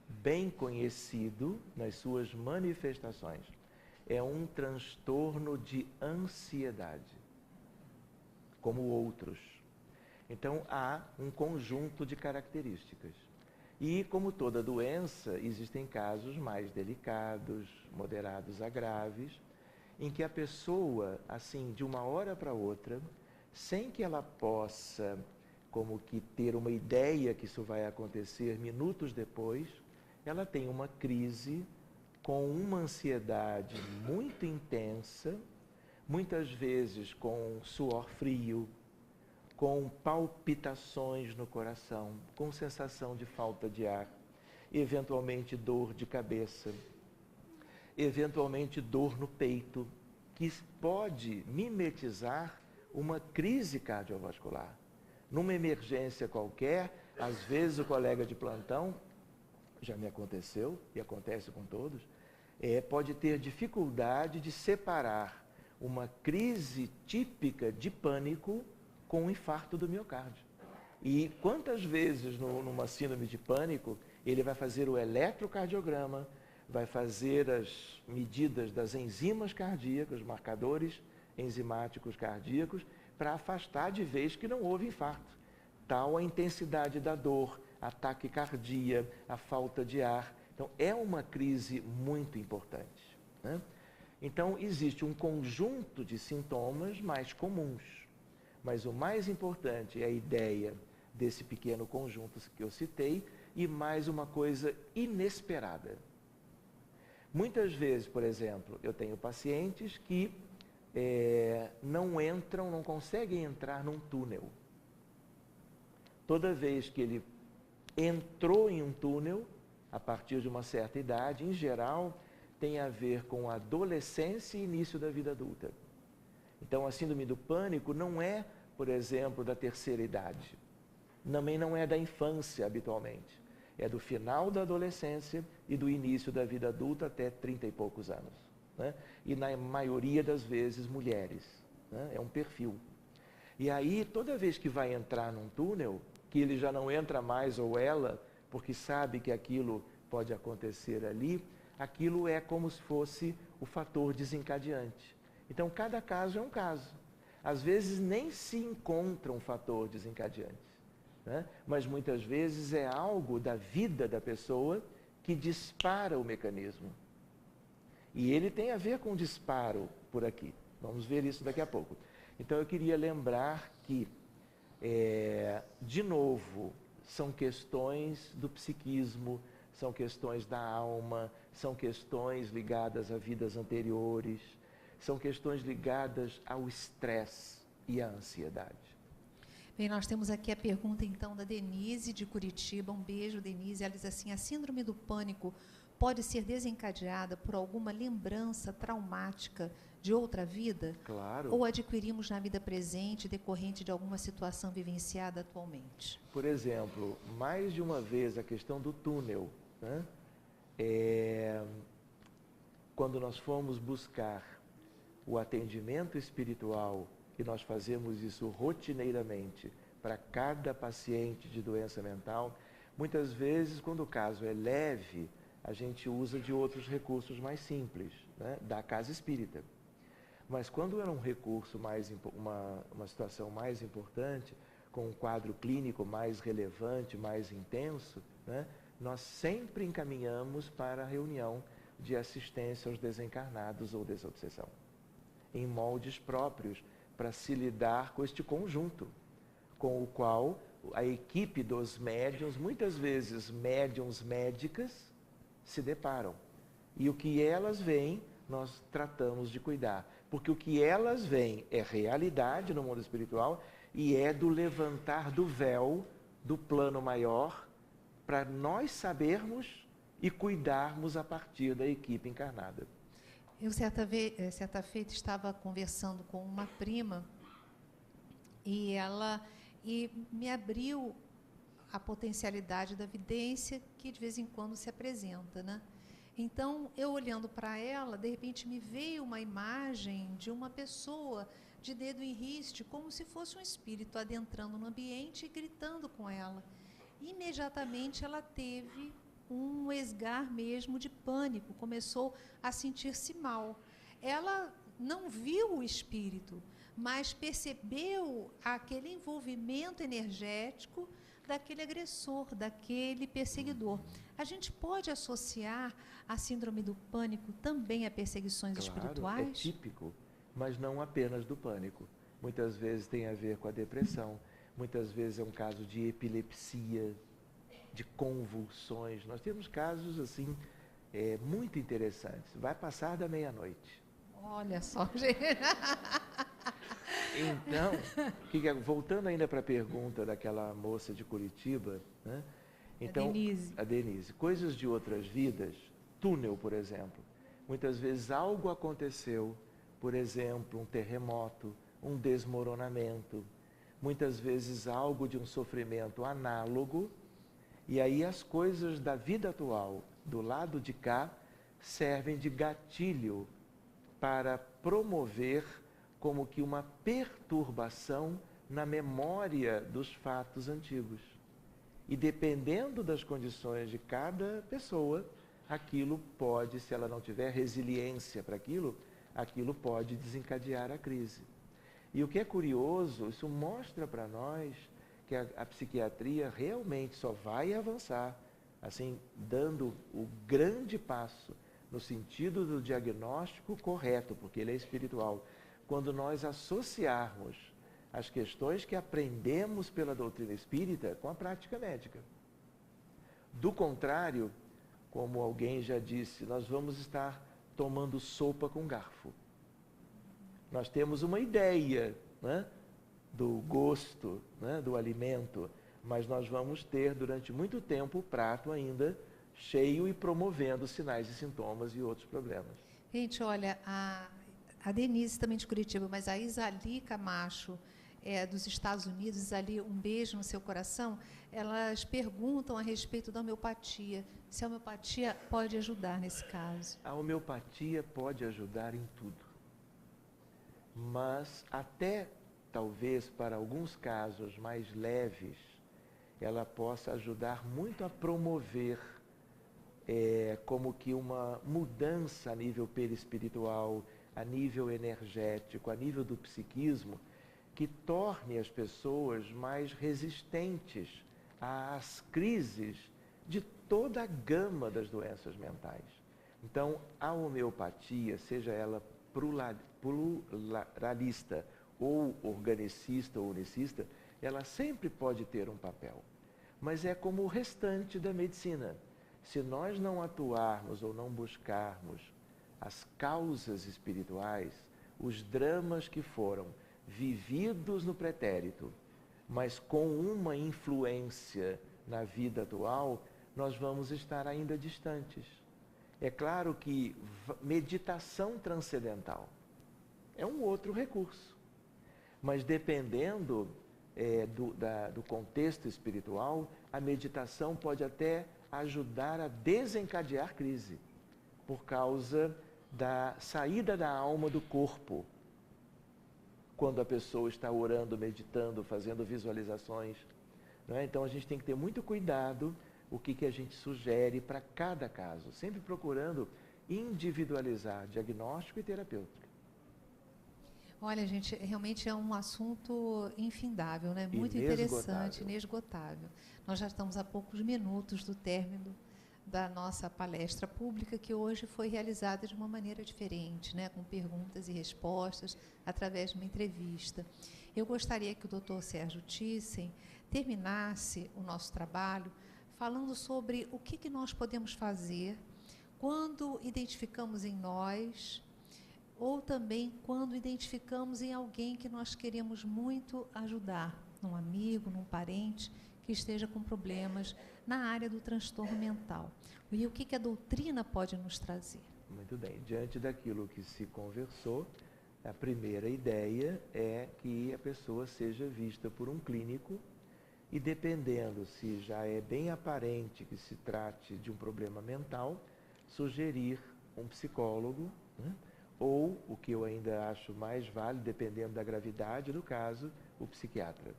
Speaker 3: bem conhecido nas suas manifestações. É um transtorno de ansiedade, como outros. Então, há um conjunto de características. E, como toda doença, existem casos mais delicados, moderados a graves, em que a pessoa, assim, de uma hora para outra, sem que ela possa, como que ter uma ideia que isso vai acontecer minutos depois, ela tem uma crise com uma ansiedade muito intensa, muitas vezes com suor frio, com palpitações no coração, com sensação de falta de ar, eventualmente dor de cabeça, eventualmente dor no peito, que pode mimetizar uma crise cardiovascular. Numa emergência qualquer, às vezes o colega de plantão, já me aconteceu e acontece com todos, pode ter dificuldade de separar uma crise típica de pânico com um infarto do miocárdio. E quantas vezes numa síndrome de pânico, ele vai fazer o eletrocardiograma, vai fazer as medidas das enzimas cardíacas, os marcadores enzimáticos cardíacos, para afastar de vez que não houve infarto. Tal a intensidade da dor, a taquicardia, a falta de ar. Então, é uma crise muito importante, né? Então, existe um conjunto de sintomas mais comuns. Mas o mais importante é a ideia desse pequeno conjunto que eu citei e mais uma coisa inesperada. Muitas vezes, por exemplo, eu tenho pacientes que não conseguem entrar num túnel. Toda vez que ele entrou em um túnel, a partir de uma certa idade, em geral, tem a ver com a adolescência e início da vida adulta. Então, a síndrome do pânico não é, por exemplo, da terceira idade. Também não é da infância, habitualmente. É do final da adolescência e do início da vida adulta até 30 e poucos anos, né? E na maioria das vezes, mulheres, né? É um perfil. E aí, toda vez que vai entrar num túnel, que ele já não entra mais ou ela, porque sabe que aquilo pode acontecer ali, aquilo é como se fosse o fator desencadeante. Então, cada caso é um caso. Às vezes, nem se encontra um fator desencadeante, né? Mas muitas vezes é algo da vida da pessoa que dispara o mecanismo. E ele tem a ver com disparo por aqui. Vamos ver isso daqui a pouco. Então, eu queria lembrar que, de novo, são questões do psiquismo, são questões da alma, são questões ligadas a vidas anteriores, são questões ligadas ao estresse e à ansiedade.
Speaker 1: Bem, nós temos aqui a pergunta, então, da Denise, de Curitiba. Um beijo, Denise. Ela diz assim: a síndrome do pânico pode ser desencadeada por alguma lembrança traumática de outra vida?
Speaker 3: Claro.
Speaker 1: Ou adquirimos na vida presente decorrente de alguma situação vivenciada atualmente?
Speaker 3: Por exemplo, mais de uma vez a questão do túnel, né? Quando nós fomos buscar o atendimento espiritual, e nós fazemos isso rotineiramente para cada paciente de doença mental, muitas vezes, quando o caso é leve, a gente usa de outros recursos mais simples, né, da casa espírita. Mas quando era um recurso uma situação mais importante, com um quadro clínico mais relevante, mais intenso, né, nós sempre encaminhamos para a reunião de assistência aos desencarnados ou desobsessão, em moldes próprios, para se lidar com este conjunto, com o qual a equipe dos médiuns, muitas vezes médiuns médicas, se deparam. E o que elas veem, nós tratamos de cuidar. Porque o que elas veem é realidade no mundo espiritual e é do levantar do véu do plano maior para nós sabermos e cuidarmos a partir da equipe encarnada.
Speaker 1: Eu, certa feita, estava conversando com uma prima e me abriu a potencialidade da vidência que de vez em quando se apresenta, né? Então, eu olhando para ela, de repente me veio uma imagem de uma pessoa de dedo em riste, como se fosse um espírito adentrando no ambiente e gritando com ela. Imediatamente ela teve um esgar mesmo de pânico, começou a sentir-se mal. Ela não viu o espírito, mas percebeu aquele envolvimento energético daquele agressor, daquele perseguidor. A gente pode associar a síndrome do pânico também a perseguições espirituais?
Speaker 3: É típico, mas não apenas do pânico. Muitas vezes tem a ver com a depressão, muitas vezes é um caso de epilepsia, de convulsões. Nós temos casos assim muito interessantes. Vai passar da meia-noite.
Speaker 1: Olha só, gente.
Speaker 3: Então, voltando ainda para a pergunta daquela moça de Curitiba, né? Então, a Denise, coisas de outras vidas, túnel, por exemplo. Muitas vezes algo aconteceu, por exemplo, um terremoto, um desmoronamento, muitas vezes algo de um sofrimento análogo, e aí as coisas da vida atual, do lado de cá, servem de gatilho para promover como que uma perturbação na memória dos fatos antigos. E dependendo das condições de cada pessoa, aquilo pode, se ela não tiver resiliência para aquilo, aquilo pode desencadear a crise. E o que é curioso, isso mostra para nós que a psiquiatria realmente só vai avançar, assim, dando o grande passo no sentido do diagnóstico correto, porque ele é espiritual, quando nós associarmos as questões que aprendemos pela doutrina espírita com a prática médica. Do contrário, como alguém já disse, nós vamos estar tomando sopa com garfo. Nós temos uma ideia, né, do gosto, né, do alimento, mas nós vamos ter durante muito tempo o prato ainda cheio e promovendo sinais e sintomas e outros problemas.
Speaker 1: Gente, olha, a Denise também de Curitiba, mas a Isali Camacho, dos Estados Unidos, Isali, um beijo no seu coração, elas perguntam a respeito da homeopatia, se a homeopatia pode ajudar nesse caso.
Speaker 3: A homeopatia pode ajudar em tudo, mas até talvez para alguns casos mais leves, ela possa ajudar muito a promover como que uma mudança a nível perispiritual, a nível energético, a nível do psiquismo, que torne as pessoas mais resistentes às crises de toda a gama das doenças mentais. Então, a homeopatia, seja ela pluralista ou organicista ou unicista, ela sempre pode ter um papel. Mas é como o restante da medicina. Se nós não atuarmos ou não buscarmos as causas espirituais, os dramas que foram vividos no pretérito, mas com uma influência na vida atual, nós vamos estar ainda distantes. É claro que meditação transcendental é um outro recurso, mas dependendo do contexto espiritual, a meditação pode até ajudar a desencadear crise, por causa da saída da alma do corpo. Quando a pessoa está orando, meditando, fazendo visualizações. Não é? Então a gente tem que ter muito cuidado o que a gente sugere para cada caso, sempre procurando individualizar diagnóstico e terapêutica.
Speaker 1: Olha, gente, realmente é um assunto infindável, né? Muito interessante, inesgotável. Nós já estamos a poucos minutos do término da nossa palestra pública, que hoje foi realizada de uma maneira diferente, né? Com perguntas e respostas, através de uma entrevista. Eu gostaria que o Dr. Sérgio Thyssen terminasse o nosso trabalho falando sobre o que nós podemos fazer quando identificamos em nós, ou também quando identificamos em alguém que nós queremos muito ajudar, num amigo, num parente, que esteja com problemas na área do transtorno mental. E o que a doutrina pode nos trazer?
Speaker 3: Muito bem. Diante daquilo que se conversou, a primeira ideia é que a pessoa seja vista por um clínico e, dependendo se já é bem aparente que se trate de um problema mental, sugerir um psicólogo, né? Ou, o que eu ainda acho mais válido, dependendo da gravidade do caso, o psiquiatra.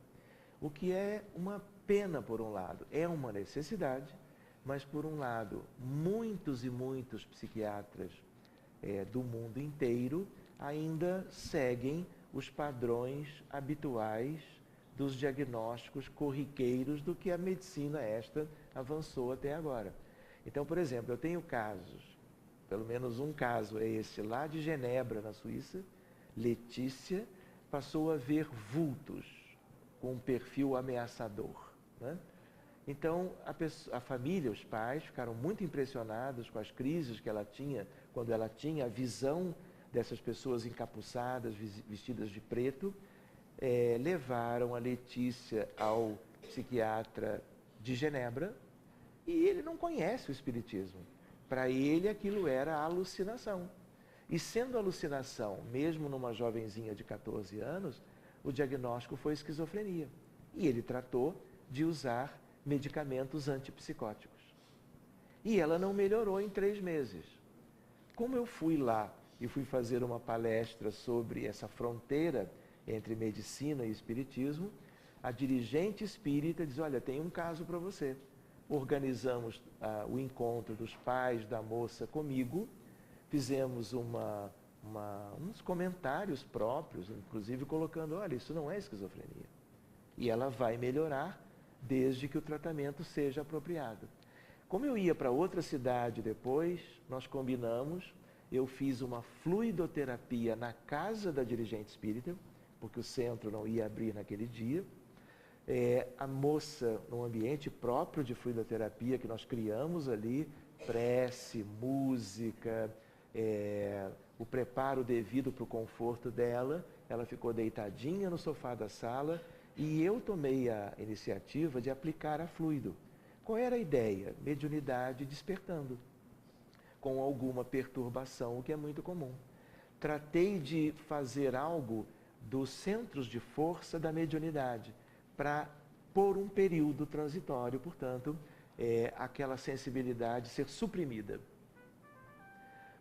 Speaker 3: O que é uma pena, por um lado, é uma necessidade, mas, por um lado, muitos e muitos psiquiatras do mundo inteiro ainda seguem os padrões habituais dos diagnósticos corriqueiros do que a medicina esta avançou até agora. Então, por exemplo, eu tenho casos, pelo menos um caso é esse, lá de Genebra, na Suíça, Letícia passou a ver vultos com um perfil ameaçador, né? Então, a família, os pais, ficaram muito impressionados com as crises que ela tinha, quando ela tinha a visão dessas pessoas encapuçadas, vestidas de preto. Levaram a Letícia ao psiquiatra de Genebra e ele não conhece o espiritismo. Para ele, aquilo era alucinação. E sendo alucinação, mesmo numa jovenzinha de 14 anos, o diagnóstico foi esquizofrenia. E ele tratou de usar medicamentos antipsicóticos. E ela não melhorou em 3 meses. Como eu fui lá e fui fazer uma palestra sobre essa fronteira entre medicina e espiritismo, a dirigente espírita diz: olha, tem um caso para você. Organizamos o encontro dos pais da moça comigo, fizemos uns comentários próprios, inclusive colocando: olha, isso não é esquizofrenia. E ela vai melhorar desde que o tratamento seja apropriado. Como eu ia para outra cidade depois, nós combinamos, eu fiz uma fluidoterapia na casa da dirigente espírita, porque o centro não ia abrir naquele dia. A moça, num ambiente próprio de fluidoterapia que nós criamos ali, prece, música, o preparo devido para o conforto dela, ela ficou deitadinha no sofá da sala e eu tomei a iniciativa de aplicar a fluido. Qual era a ideia? Mediunidade despertando, com alguma perturbação, o que é muito comum. Tratei de fazer algo dos centros de força da mediunidade, para, por um período transitório, portanto, aquela sensibilidade ser suprimida.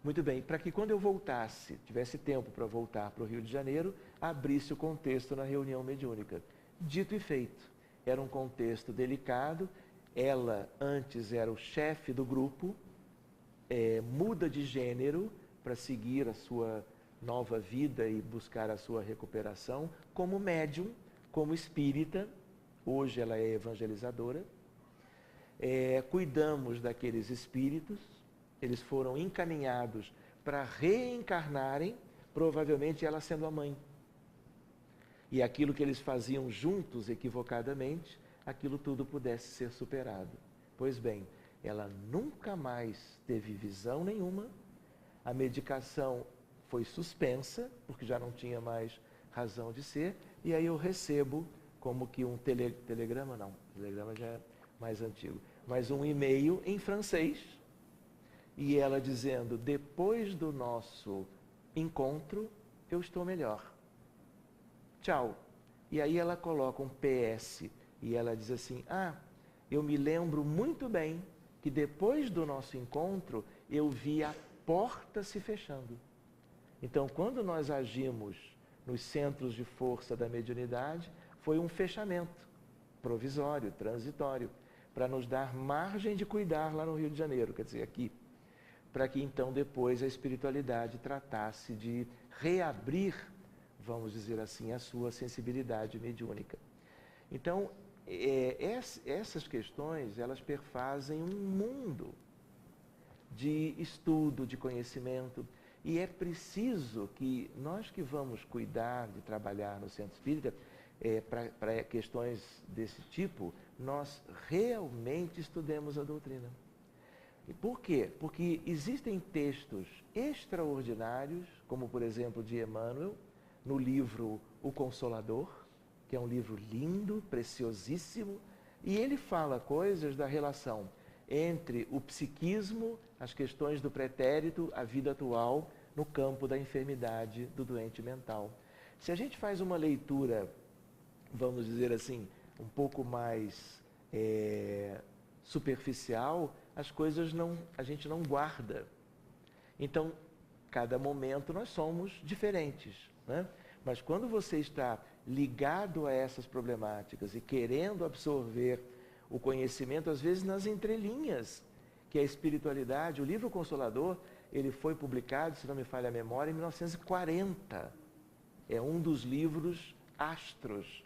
Speaker 3: Muito bem, para que quando eu voltasse, tivesse tempo para voltar para o Rio de Janeiro, abrisse o contexto na reunião mediúnica. Dito e feito, era um contexto delicado, ela antes era o chefe do grupo, muda de gênero para seguir a sua nova vida e buscar a sua recuperação como médium, como espírita. Hoje ela é evangelizadora. Cuidamos daqueles espíritos, eles foram encaminhados para reencarnarem, provavelmente ela sendo a mãe. E aquilo que eles faziam juntos, equivocadamente, aquilo tudo pudesse ser superado. Pois bem, ela nunca mais teve visão nenhuma, a medicação foi suspensa, porque já não tinha mais razão de ser, e aí eu recebo como que um telegrama, não, telegrama já é mais antigo, mas um e-mail em francês, e ela dizendo: depois do nosso encontro, eu estou melhor. Tchau. E aí ela coloca um PS, e ela diz assim: eu me lembro muito bem que depois do nosso encontro, eu vi a porta se fechando. Então, quando nós agimos nos centros de força da mediunidade, foi um fechamento provisório, transitório, para nos dar margem de cuidar lá no Rio de Janeiro, quer dizer, aqui, para que então depois a espiritualidade tratasse de reabrir, vamos dizer assim, a sua sensibilidade mediúnica. Então, essas questões, elas perfazem um mundo de estudo, de conhecimento, e é preciso que nós que vamos cuidar de trabalhar no Centro Espírita, para questões desse tipo, nós realmente estudemos a doutrina. E por quê? Porque existem textos extraordinários, como por exemplo de Emmanuel, no livro O Consolador, que é um livro lindo, preciosíssimo, e ele fala coisas da relação entre o psiquismo, as questões do pretérito, a vida atual, no campo da enfermidade do doente mental. Se a gente faz uma leitura, vamos dizer assim, um pouco mais superficial, a gente não guarda. Então, cada momento nós somos diferentes, né? Mas quando você está ligado a essas problemáticas e querendo absorver o conhecimento, às vezes nas entrelinhas, que é a espiritualidade, o livro Consolador, ele foi publicado, se não me falha a memória, em 1940. É um dos livros astros,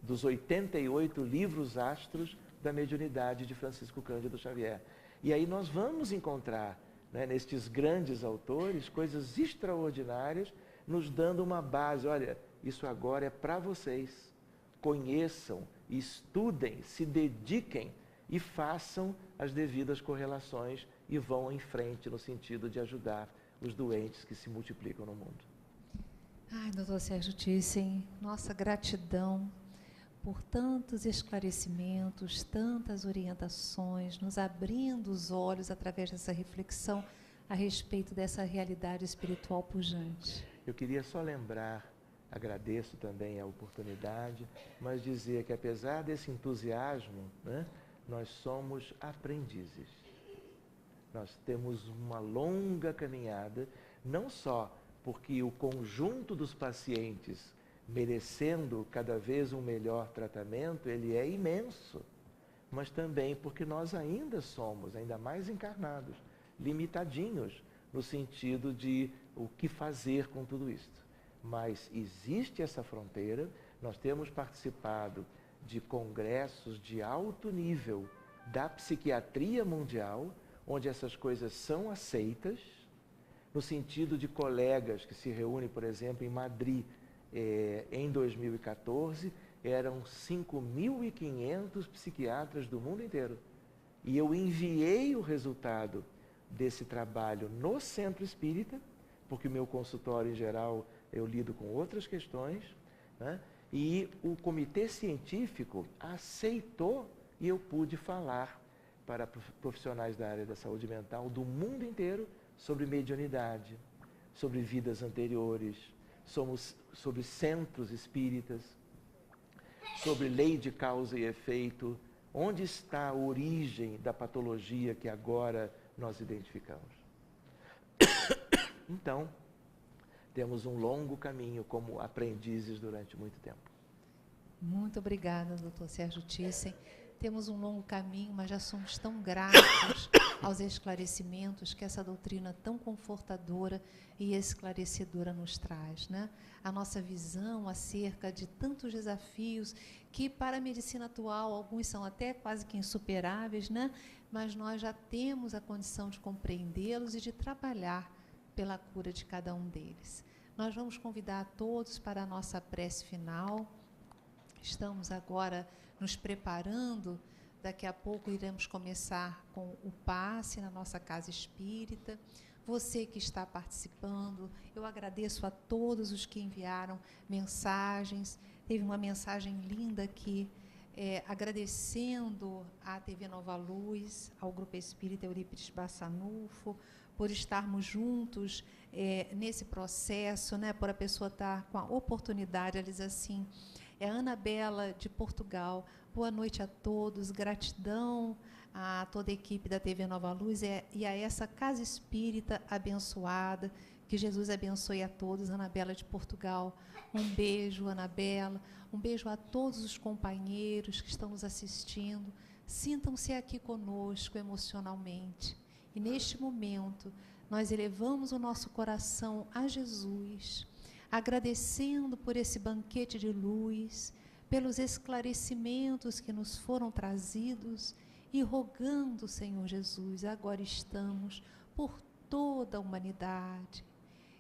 Speaker 3: dos 88 livros astros da mediunidade de Francisco Cândido Xavier. E aí nós vamos encontrar, né, nestes grandes autores, coisas extraordinárias, nos dando uma base. Olha, isso agora é para vocês. Conheçam, estudem, se dediquem e façam as devidas correlações e vão em frente no sentido de ajudar os doentes que se multiplicam no mundo.
Speaker 1: Ai, doutor Sérgio Thyssen, nossa gratidão por tantos esclarecimentos, tantas orientações, nos abrindo os olhos através dessa reflexão a respeito dessa realidade espiritual pujante.
Speaker 3: Eu queria só lembrar, agradeço também a oportunidade, mas dizer que apesar desse entusiasmo, né, nós somos aprendizes. Nós temos uma longa caminhada, não só porque o conjunto dos pacientes merecendo cada vez um melhor tratamento, ele é imenso, mas também porque nós ainda somos, ainda mais encarnados, limitadinhos no sentido de o que fazer com tudo isso. Mas existe essa fronteira, nós temos participado de congressos de alto nível da psiquiatria mundial, onde essas coisas são aceitas, no sentido de colegas que se reúnem, por exemplo, em Madrid, em 2014, eram 5.500 psiquiatras do mundo inteiro. E eu enviei o resultado desse trabalho no Centro Espírita, porque o meu consultório, em geral, eu lido com outras questões, né? E o comitê científico aceitou e eu pude falar para profissionais da área da saúde mental do mundo inteiro sobre mediunidade, sobre vidas anteriores, sobre centros espíritas, sobre lei de causa e efeito, onde está a origem da patologia que agora nós identificamos. Então, temos um longo caminho como aprendizes durante muito tempo.
Speaker 1: Muito obrigada, doutor Sérgio Thyssen. Temos um longo caminho, mas já somos tão gratos aos esclarecimentos que essa doutrina tão confortadora e esclarecedora nos traz, né? A nossa visão acerca de tantos desafios que para a medicina atual, alguns são até quase que insuperáveis, né? Mas nós já temos a condição de compreendê-los e de trabalhar pela cura de cada um deles. Nós vamos convidar a todos para a nossa prece final. Estamos agora nos preparando, daqui a pouco iremos começar com o passe na nossa casa espírita. Você que está participando, eu agradeço a todos os que enviaram mensagens. Teve uma mensagem linda aqui, agradecendo à TV Nova Luz, ao Grupo Espírita Eurípides Bassanufo, por estarmos juntos nesse processo, né, por a pessoa estar com a oportunidade, ela diz assim, é a Anabela de Portugal, boa noite a todos, gratidão a toda a equipe da TV Nova Luz e a essa casa espírita abençoada, que Jesus abençoe a todos. Anabela de Portugal, um beijo, Anabela, um beijo a todos os companheiros que estão nos assistindo, sintam-se aqui conosco emocionalmente. E neste momento, nós elevamos o nosso coração a Jesus, agradecendo por esse banquete de luz, pelos esclarecimentos que nos foram trazidos e rogando, Senhor Jesus, agora estamos por toda a humanidade,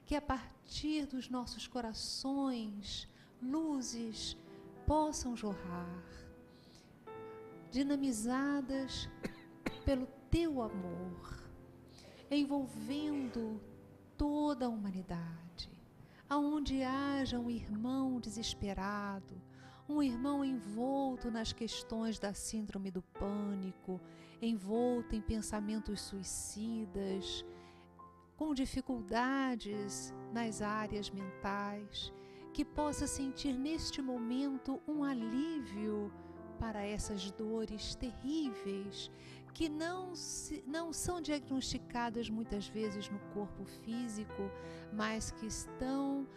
Speaker 1: que a partir dos nossos corações, luzes possam jorrar, dinamizadas pelo Teu amor, envolvendo toda a humanidade, aonde haja um irmão desesperado, um irmão envolto nas questões da síndrome do pânico, envolto em pensamentos suicidas, com dificuldades nas áreas mentais, que possa sentir neste momento um alívio para essas dores terríveis que não são diagnosticadas muitas vezes no corpo físico, mas que estão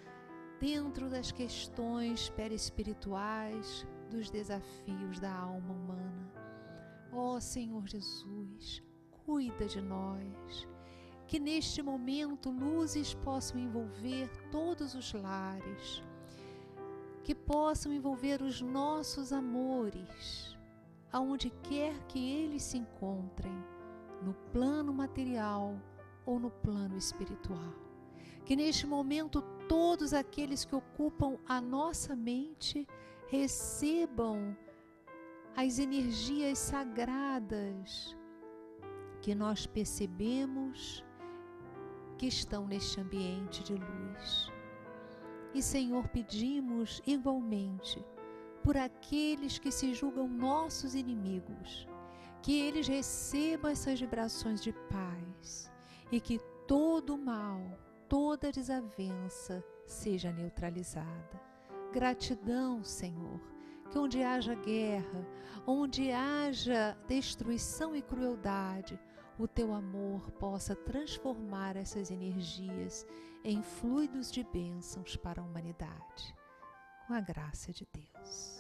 Speaker 1: dentro das questões perispirituais, dos desafios da alma humana. Ó Senhor Jesus, cuida de nós, que neste momento luzes possam envolver todos os lares, que possam envolver os nossos amores, aonde quer que eles se encontrem, no plano material ou no plano espiritual. Que neste momento todos aqueles que ocupam a nossa mente recebam as energias sagradas que nós percebemos que estão neste ambiente de luz. E, Senhor, pedimos igualmente por aqueles que se julgam nossos inimigos, que eles recebam essas vibrações de paz e que todo o mal, toda desavença seja neutralizada. Gratidão, Senhor, que onde haja guerra, onde haja destruição e crueldade, o Teu amor possa transformar essas energias em fluidos de bênçãos para a humanidade. Com a graça de Deus.